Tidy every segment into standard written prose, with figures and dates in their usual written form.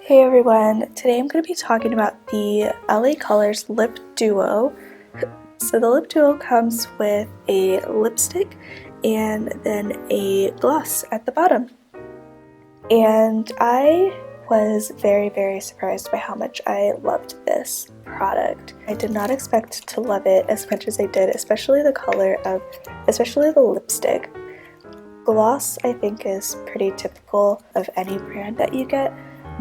Hey everyone, today I'm going to be talking about the LA Colors Lip Duo. So the Lip Duo comes with a lipstick and then a gloss at the bottom. And I was very surprised by how much I loved this product. I did not expect to love it as much as I did, especially the lipstick. Gloss I think is pretty typical of any brand that you get,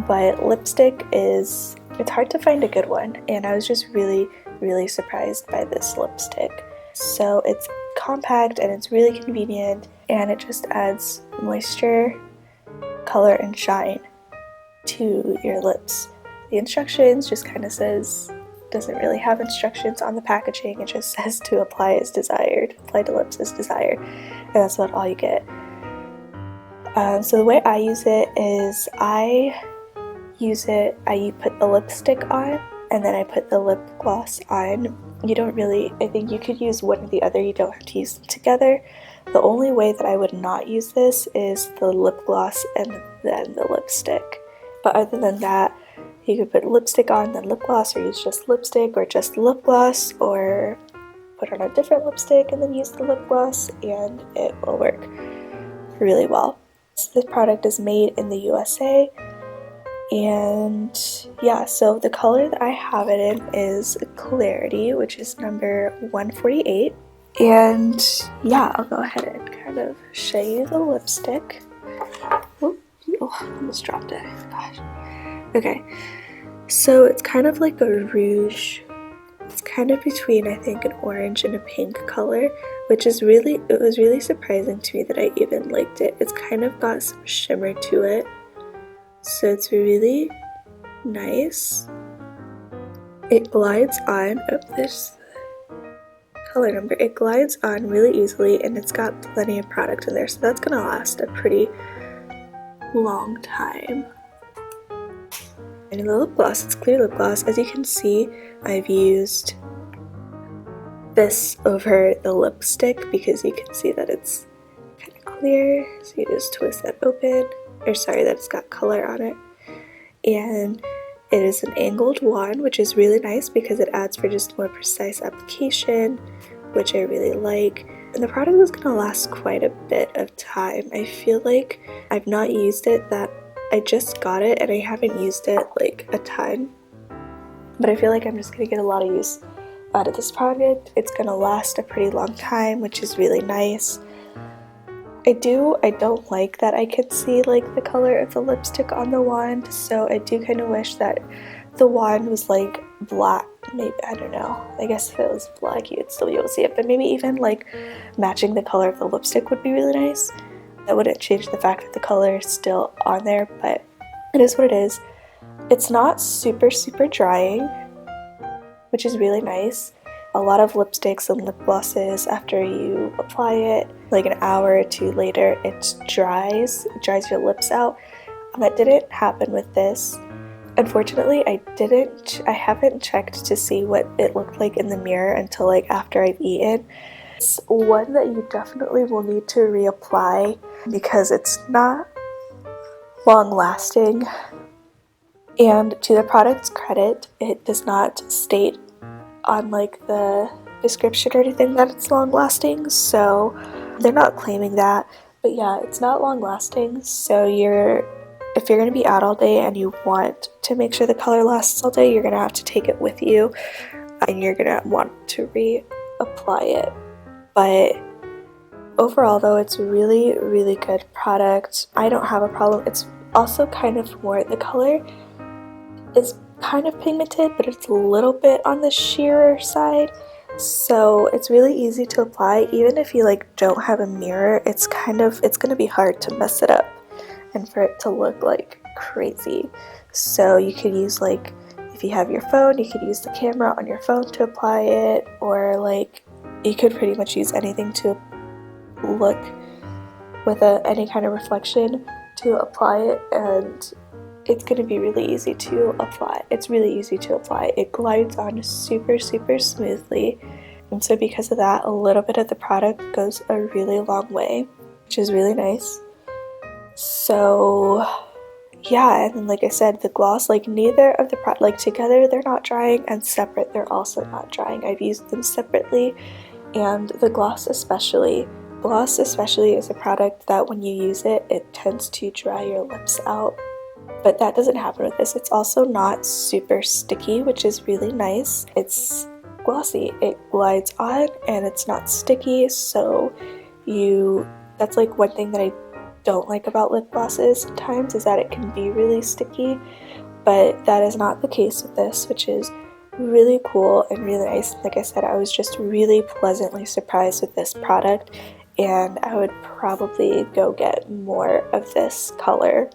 but lipstick it's hard to find a good one, and I was just really surprised by this lipstick. So it's compact and it's really convenient, and it just adds moisture, color, and shine to your lips. The instructions just kind of doesn't really have instructions on the packaging. It just says to apply as desired, apply to lips as desired, and that's about all you get. So the way I use it is I put the lipstick on and then I put the lip gloss on. I think you could use one or the other, you don't have to use them together. The only way that I would not use this is the lip gloss and then the lipstick. But other than that, you could put lipstick on, then lip gloss, or use just lipstick or just lip gloss, or put on a different lipstick and then use the lip gloss, and it will work really well. So this product is made in the USA, and yeah, so the color that I have it in is Clarity, which is number 148. And yeah, I'll go ahead and kind of show you the lipstick. Oh, almost dropped it. Gosh. Okay, so it's kind of like a rouge. It's kind of between, I think, an orange and a pink color, which is it was really surprising to me that I even liked it. It's kind of got some shimmer to it, so it's really nice. It glides on, this color number, it glides on really easily, and it's got plenty of product in there, so that's gonna last a pretty long time. And the lip gloss, it's clear lip gloss. As you can see, I've used this over the lipstick because you can see that it's kind of clear. So you just twist that open, that it's got color on it. And it is an angled wand, which is really nice because it adds for just more precise application, which I really like. And the product is going to last quite a bit of time. I feel like I've not used it I just got it and I haven't used it like a ton, but I feel like I'm just gonna get a lot of use out of this product. It's gonna last a pretty long time, which is really nice. I don't like that I could see like the color of the lipstick on the wand, so I do kind of wish that the wand was like black. Maybe, I don't know, I guess if it was black you'd still be able to see it, but maybe even like matching the color of the lipstick would be really nice. That wouldn't change the fact that the color is still on there, but it is what it is. It's not super drying, which is really nice. A lot of lipsticks and lip glosses, after you apply it, like an hour or two later, it dries your lips out. That didn't happen with this. Unfortunately, I haven't checked to see what it looked like in the mirror until like after I've eaten. It's one that you definitely will need to reapply because it's not long lasting, and to the product's credit, it does not state on like the description or anything that it's long lasting, so they're not claiming that. But yeah, it's not long lasting, so if you're going to be out all day and you want to make sure the color lasts all day, you're going to have to take it with you and you're going to want to reapply it. But overall though, it's really good product. I don't have a problem. It's also kind of the color is kind of pigmented, but it's a little bit on the sheerer side, so it's really easy to apply. Even if you like don't have a mirror, it's gonna be hard to mess it up and for it to look like crazy. So you could use, like, if you have your phone, you could use the camera on your phone to apply it, or like you could pretty much use anything to look with any kind of reflection to apply it, and it's going to be really easy to apply. It's really easy to apply. It glides on super smoothly, and so because of that, a little bit of the product goes a really long way, which is really nice. So yeah, and then like I said, the gloss, like neither of the like together they're not drying, and separate they're also not drying. I've used them separately, and the gloss especially. Gloss especially is a product that when you use it, it tends to dry your lips out, but that doesn't happen with this. It's also not super sticky, which is really nice. It's glossy, it glides on, and it's not sticky, so that's like one thing that I don't like about lip glosses sometimes, is that it can be really sticky, but that is not the case with this, which is really cool and really nice. Like I said, I was just really pleasantly surprised with this product, and I would probably go get more of this color,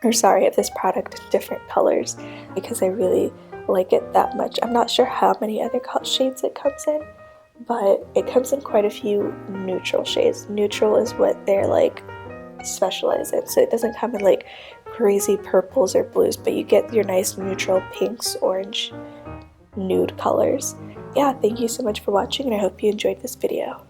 or sorry, of this product in different colors, because I really like it that much. I'm not sure how many other shades it comes in, but it comes in quite a few neutral shades. Neutral is what they're like specialized in, so it doesn't come in like crazy purples or blues, but you get your nice neutral pinks, orange, nude colors. Yeah, thank you so much for watching, and I hope you enjoyed this video.